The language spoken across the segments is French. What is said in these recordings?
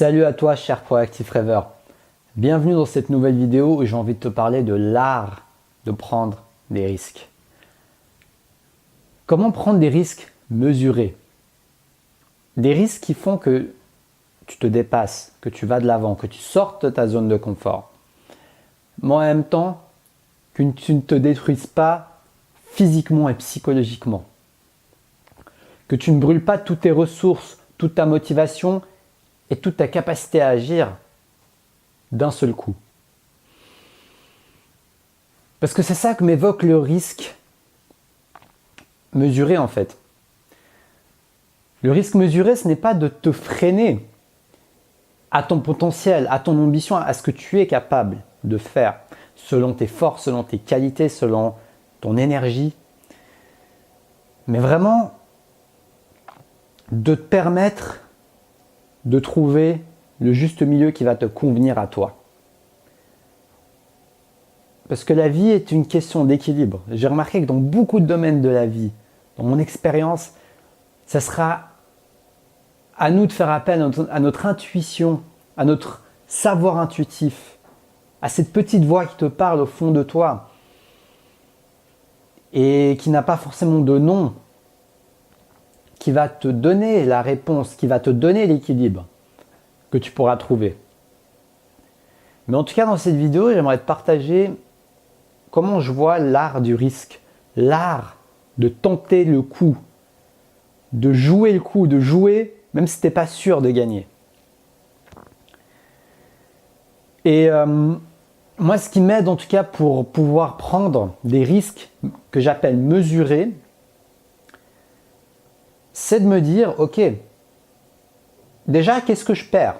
Salut à toi, cher Proactive Rêveur. Bienvenue dans cette nouvelle vidéo où j'ai envie de te parler de l'art de prendre des risques. Comment prendre des risques mesurés? Des risques qui font que tu te dépasses, que tu vas de l'avant, que tu sortes de ta zone de confort. Mais en même temps, que tu ne te détruises pas physiquement et psychologiquement. Que tu ne brûles pas toutes tes ressources, toute ta motivation et toute ta capacité à agir d'un seul coup. Parce que c'est ça que m'évoque le risque mesuré en fait. Le risque mesuré, ce n'est pas de te freiner à ton potentiel, à ton ambition, à ce que tu es capable de faire, selon tes forces, selon tes qualités, selon ton énergie. Mais vraiment, de te permettre de trouver le juste milieu qui va te convenir à toi. Parce que la vie est une question d'équilibre. J'ai remarqué que dans beaucoup de domaines de la vie, dans mon expérience, ça sera à nous de faire appel à notre intuition, à notre savoir intuitif, à cette petite voix qui te parle au fond de toi et qui n'a pas forcément de nom, qui va te donner la réponse, qui va te donner l'équilibre que tu pourras trouver. Mais en tout cas, dans cette vidéo, j'aimerais te partager comment je vois l'art du risque, l'art de tenter le coup, de jouer le coup, de jouer même si tu n'es pas sûr de gagner. Et moi, ce qui m'aide en tout cas pour pouvoir prendre des risques que j'appelle mesurés, c'est de me dire, ok, déjà, qu'est-ce que je perds?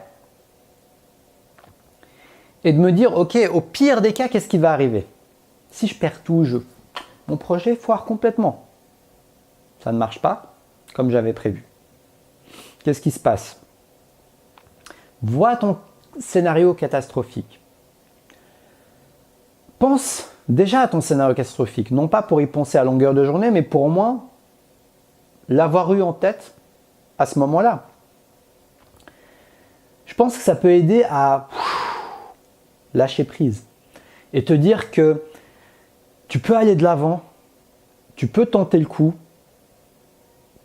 Et de me dire, ok, au pire des cas, qu'est-ce qui va arriver? Si je perds tout, mon projet foire complètement. Ça ne marche pas comme j'avais prévu. Qu'est-ce qui se passe? Vois ton scénario catastrophique. Pense déjà à ton scénario catastrophique, non pas pour y penser à longueur de journée, mais pour au moins l'avoir eu en tête à ce moment-là. Je pense que ça peut aider à lâcher prise et te dire que tu peux aller de l'avant, tu peux tenter le coup,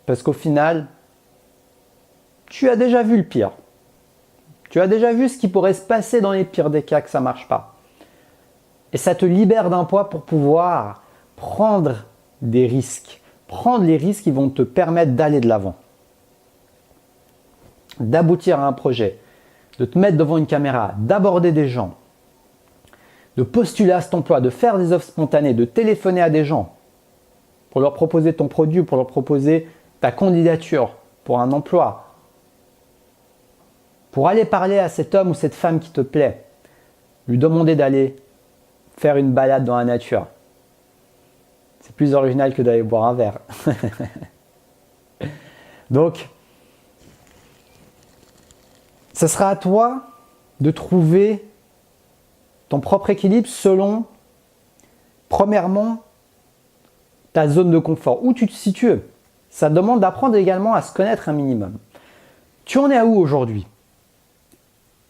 parce qu'au final, tu as déjà vu le pire. Tu as déjà vu ce qui pourrait se passer dans les pires des cas que ça ne marche pas. Et ça te libère d'un poids pour pouvoir prendre des risques. Prendre les risques qui vont te permettre d'aller de l'avant, d'aboutir à un projet, de te mettre devant une caméra, d'aborder des gens, de postuler à cet emploi, de faire des offres spontanées, de téléphoner à des gens pour leur proposer ton produit, pour leur proposer ta candidature pour un emploi, pour aller parler à cet homme ou cette femme qui te plaît, lui demander d'aller faire une balade dans la nature. C'est plus original que d'aller boire un verre. Donc, ce sera à toi de trouver ton propre équilibre selon, premièrement, ta zone de confort, où tu te situes. Ça demande d'apprendre également à se connaître un minimum. Tu en es à où aujourd'hui?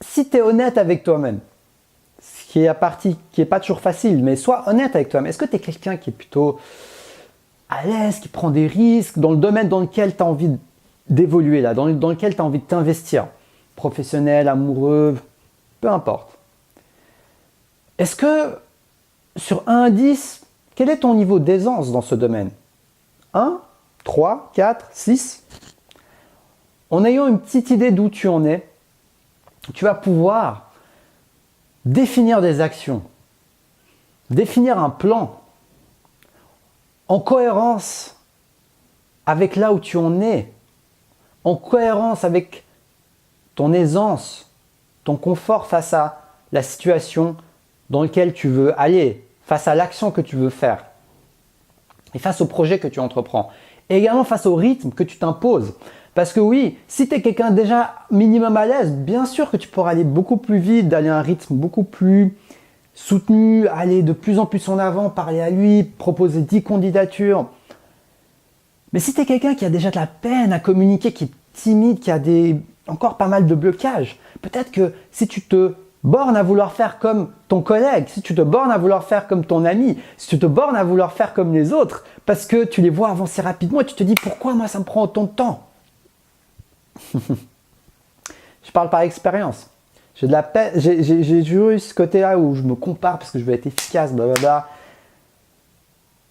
Si tu es honnête avec toi-même, ce qui est pas toujours facile, mais sois honnête avec toi-même. Est-ce que tu es quelqu'un qui est plutôt à l'aise, qui prend des risques dans le domaine dans lequel tu as envie d'évoluer, là, dans lequel tu as envie de t'investir? Professionnel, amoureux, peu importe. Est-ce que sur 1 à 10, quel est ton niveau d'aisance dans ce domaine? 1, 3, 4, 6? En ayant une petite idée d'où tu en es, tu vas pouvoir définir des actions, définir un plan en cohérence avec là où tu en es, en cohérence avec ton aisance, ton confort face à la situation dans laquelle tu veux aller, face à l'action que tu veux faire et face au projet que tu entreprends. Et également face au rythme que tu t'imposes. Parce que oui, si tu es quelqu'un déjà minimum à l'aise, bien sûr que tu pourras aller beaucoup plus vite, d'aller à un rythme beaucoup plus soutenu, aller de plus en plus en avant, parler à lui, proposer 10 candidatures. Mais si tu es quelqu'un qui a déjà de la peine à communiquer, qui est timide, qui a des encore pas mal de blocages. Peut-être que si tu te bornes à vouloir faire comme ton collègue, si tu te bornes à vouloir faire comme ton ami, si tu te bornes à vouloir faire comme les autres, parce que tu les vois avancer rapidement et tu te dis pourquoi moi ça me prend autant de temps. Je parle par expérience. J'ai toujours eu ce côté-là où je me compare parce que je veux être efficace, blablabla.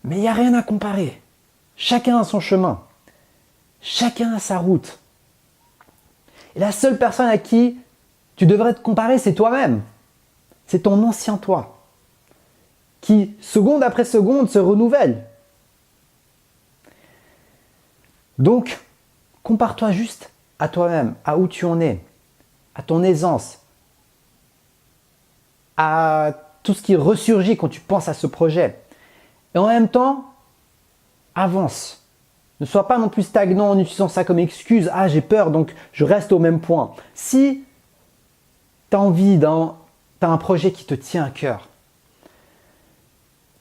Mais il n'y a rien à comparer. Chacun a son chemin. Chacun a sa route. Et la seule personne à qui tu devrais te comparer, c'est toi-même. C'est ton ancien toi. Qui, seconde après seconde, se renouvelle. Donc, compare-toi juste à toi-même, à où tu en es, à ton aisance, à tout ce qui ressurgit quand tu penses à ce projet. Et en même temps, avance. Ne sois pas non plus stagnant en utilisant ça comme excuse. Ah, j'ai peur, donc je reste au même point. Si tu as envie tu as un projet qui te tient à cœur,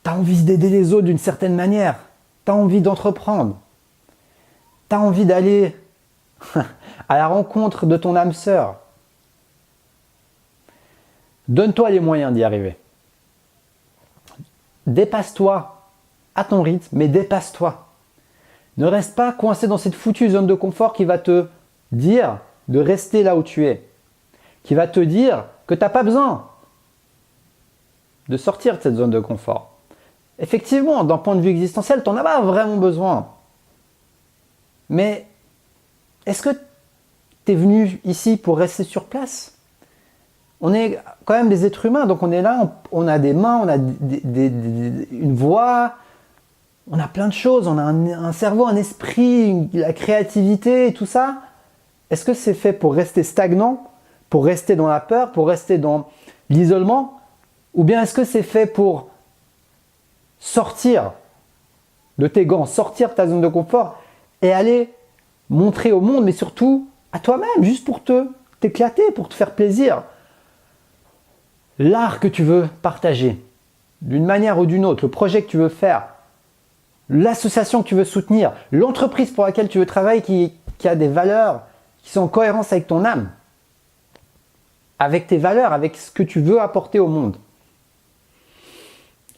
tu as envie d'aider les autres d'une certaine manière, tu as envie d'entreprendre, tu as envie d'aller à la rencontre de ton âme sœur, donne-toi les moyens d'y arriver. Dépasse-toi à ton rythme, mais dépasse-toi. Ne reste pas coincé dans cette foutue zone de confort qui va te dire de rester là où tu es, qui va te dire que tu n'as pas besoin de sortir de cette zone de confort. Effectivement, d'un point de vue existentiel, tu n'en as pas vraiment besoin. Mais est-ce que tu es venu ici pour rester sur place? On est quand même des êtres humains, donc on est là, on a des mains, on a une voix, on a plein de choses, on a un cerveau, un esprit, la créativité et tout ça. Est-ce que c'est fait pour rester stagnant, pour rester dans la peur, pour rester dans l'isolement? Ou bien est-ce que c'est fait pour sortir de tes gants, sortir de ta zone de confort et aller montrer au monde, mais surtout à toi-même, juste pour t'éclater, pour te faire plaisir, l'art que tu veux partager, d'une manière ou d'une autre, le projet que tu veux faire, l'association que tu veux soutenir, l'entreprise pour laquelle tu veux travailler qui a des valeurs qui sont en cohérence avec ton âme, avec tes valeurs, avec ce que tu veux apporter au monde.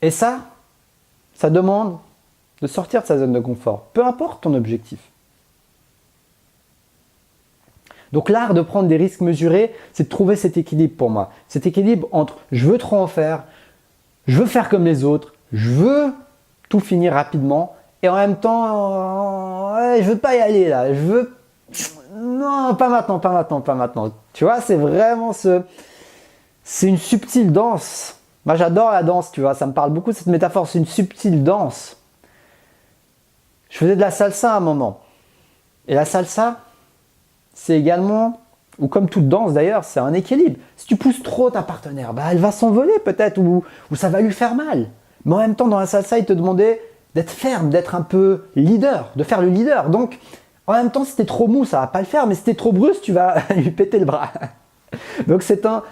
Et ça demande de sortir de sa zone de confort, peu importe ton objectif. Donc l'art de prendre des risques mesurés, c'est de trouver cet équilibre pour moi. Cet équilibre entre je veux trop en faire, je veux faire comme les autres, je veux tout finir rapidement et en même temps, je veux pas y aller là, je veux... Non, pas maintenant, pas maintenant, pas maintenant. Tu vois, c'est vraiment c'est une subtile danse. Moi j'adore la danse, tu vois, ça me parle beaucoup cette métaphore, c'est une subtile danse. Je faisais de la salsa à un moment. Et la salsa, c'est également, ou comme toute danse d'ailleurs, c'est un équilibre. Si tu pousses trop ta partenaire, elle va s'envoler peut-être, ou ça va lui faire mal. Mais en même temps, dans la salsa, il te demandait d'être ferme, d'être un peu leader, de faire le leader. Donc, en même temps, si t'es trop mou, ça va pas le faire, mais si t'es trop brusque, tu vas lui péter le bras. Donc, c'est un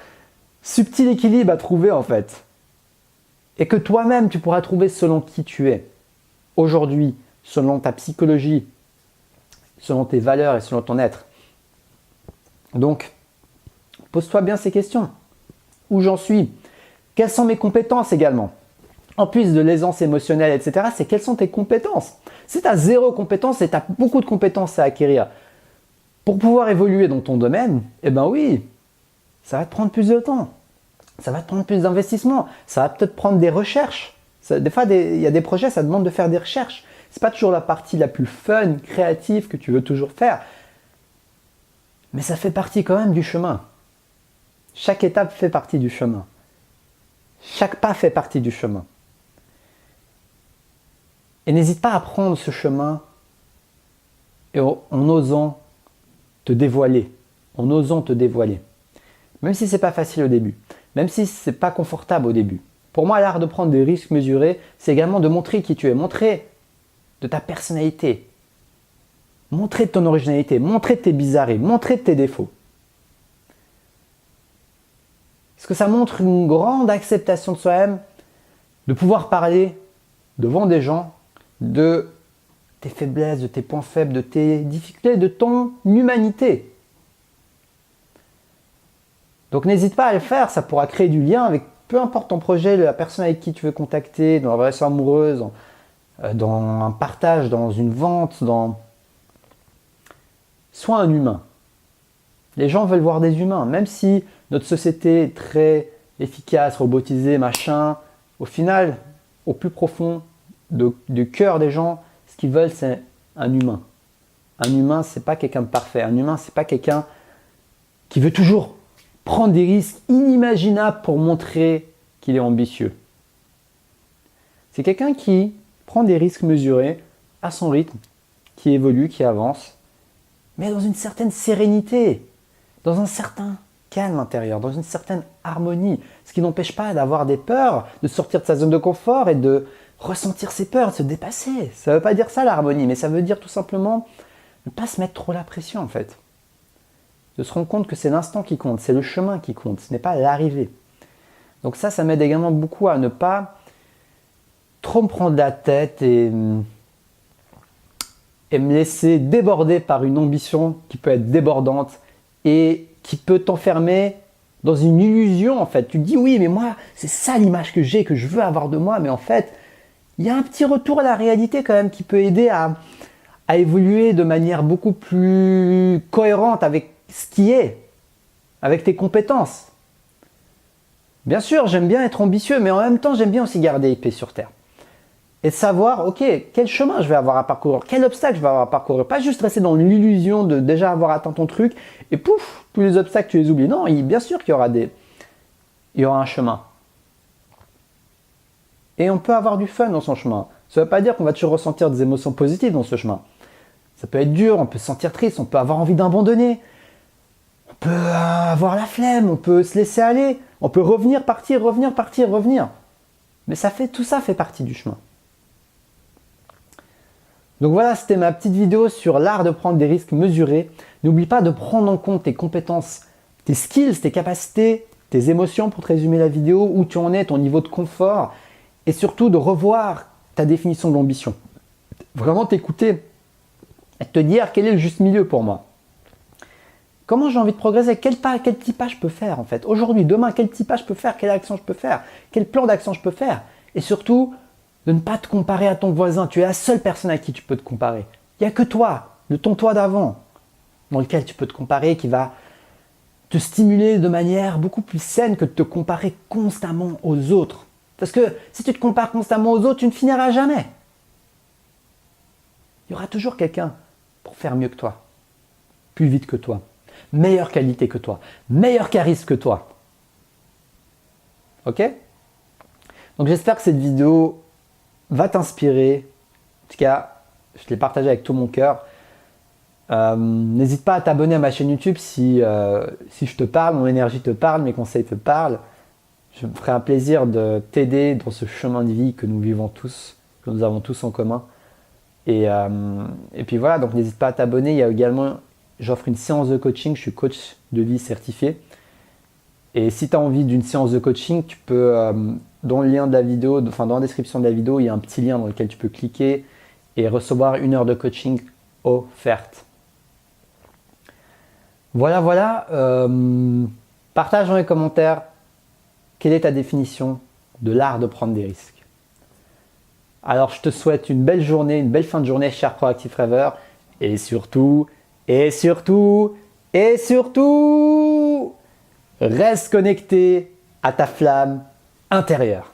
subtil équilibre à trouver en fait. Et que toi-même, tu pourras trouver selon qui tu es. Aujourd'hui, selon ta psychologie, selon tes valeurs et selon ton être. Donc, pose-toi bien ces questions. Où j'en suis? Quelles sont mes compétences également? En plus de l'aisance émotionnelle, etc., c'est quelles sont tes compétences? Si tu as zéro compétence et tu as beaucoup de compétences à acquérir pour pouvoir évoluer dans ton domaine, eh bien oui, ça va te prendre plus de temps. Ça va te prendre plus d'investissement. Ça va peut-être prendre des recherches. Des fois, il y a des projets, ça demande de faire des recherches. Ce n'est pas toujours la partie la plus fun, créative que tu veux toujours faire. Mais ça fait partie quand même du chemin. Chaque étape fait partie du chemin. Chaque pas fait partie du chemin. Et n'hésite pas à prendre ce chemin et en osant te dévoiler. En osant te dévoiler. Même si ce n'est pas facile au début. Même si ce n'est pas confortable au début. Pour moi, l'art de prendre des risques mesurés, c'est également de montrer qui tu es. Montrer de ta personnalité. Montrer de ton originalité. Montrer de tes bizarreries. Montrer de tes défauts. Parce que ça montre une grande acceptation de soi-même, de pouvoir parler devant des gens de tes faiblesses, de tes points faibles, de tes difficultés, de ton humanité. Donc n'hésite pas à le faire, ça pourra créer du lien avec peu importe ton projet, la personne avec qui tu veux contacter, dans la relation amoureuse, dans un partage, dans une vente, Sois un humain. Les gens veulent voir des humains, même si notre société est très efficace, robotisée, machin, au final, au plus profond du cœur des gens, ce qu'ils veulent, c'est un humain. Un humain, c'est pas quelqu'un de parfait. Un humain, c'est pas quelqu'un qui veut toujours prendre des risques inimaginables pour montrer qu'il est ambitieux. C'est quelqu'un qui prend des risques mesurés à son rythme, qui évolue, qui avance, mais dans une certaine sérénité, dans un certain calme intérieur, dans une certaine harmonie, ce qui n'empêche pas d'avoir des peurs, de sortir de sa zone de confort et de ressentir ses peurs, de se dépasser. Ça ne veut pas dire ça l'harmonie, mais ça veut dire tout simplement ne pas se mettre trop la pression en fait. De se rendre compte que c'est l'instant qui compte, c'est le chemin qui compte, ce n'est pas l'arrivée. Donc ça m'aide également beaucoup à ne pas trop me prendre la tête et me laisser déborder par une ambition qui peut être débordante et qui peut t'enfermer dans une illusion en fait. Tu te dis oui mais moi c'est ça l'image que j'ai, que je veux avoir de moi, mais en fait il y a un petit retour à la réalité quand même qui peut aider à évoluer de manière beaucoup plus cohérente avec ce qui est, avec tes compétences. Bien sûr j'aime bien être ambitieux, mais en même temps j'aime bien aussi garder les pieds sur terre. Et savoir, ok, quel chemin je vais avoir à parcourir, quel obstacle je vais avoir à parcourir. Pas juste rester dans l'illusion de déjà avoir atteint ton truc et pouf, tous les obstacles tu les oublies. Non, bien sûr qu'il y aura un chemin. Et on peut avoir du fun dans son chemin. Ça ne veut pas dire qu'on va toujours ressentir des émotions positives dans ce chemin. Ça peut être dur, on peut se sentir triste, on peut avoir envie d'abandonner. On peut avoir la flemme, on peut se laisser aller. On peut revenir, partir, revenir. Mais tout ça fait partie du chemin. Donc voilà, c'était ma petite vidéo sur l'art de prendre des risques mesurés. N'oublie pas de prendre en compte tes compétences, tes skills, tes capacités, tes émotions pour te résumer la vidéo, où tu en es, ton niveau de confort, et surtout de revoir ta définition de l'ambition. Vraiment t'écouter et te dire quel est le juste milieu pour moi. Comment j'ai envie de progresser, quel petit pas je peux faire en fait. Aujourd'hui, demain, quel petit pas je peux faire, quelle action je peux faire, quel plan d'action je peux faire. Et surtout, de ne pas te comparer à ton voisin. Tu es la seule personne à qui tu peux te comparer. Il n'y a que toi, ton toi d'avant, dans lequel tu peux te comparer, qui va te stimuler de manière beaucoup plus saine que de te comparer constamment aux autres. Parce que si tu te compares constamment aux autres, tu ne finiras jamais. Il y aura toujours quelqu'un pour faire mieux que toi, plus vite que toi, meilleure qualité que toi, meilleur charisme que toi. Ok? Donc j'espère que cette vidéo va t'inspirer. En tout cas, je l'ai partagé avec tout mon cœur. N'hésite pas à t'abonner à ma chaîne YouTube si je te parle, mon énergie te parle, mes conseils te parlent. Je me ferai un plaisir de t'aider dans ce chemin de vie que nous vivons tous, que nous avons tous en commun. Et puis voilà, donc n'hésite pas à t'abonner. Il y a également, j'offre une séance de coaching, je suis coach de vie certifié. Et si tu as envie d'une séance de coaching, tu peux, dans le lien de la vidéo, dans la description de la vidéo, il y a un petit lien dans lequel tu peux cliquer et recevoir 1 heure de coaching offerte. Voilà. Partage dans les commentaires quelle est ta définition de l'art de prendre des risques. Alors je te souhaite une belle journée, une belle fin de journée, cher Proactive Rêveur. Et surtout, reste connecté à ta flamme intérieure.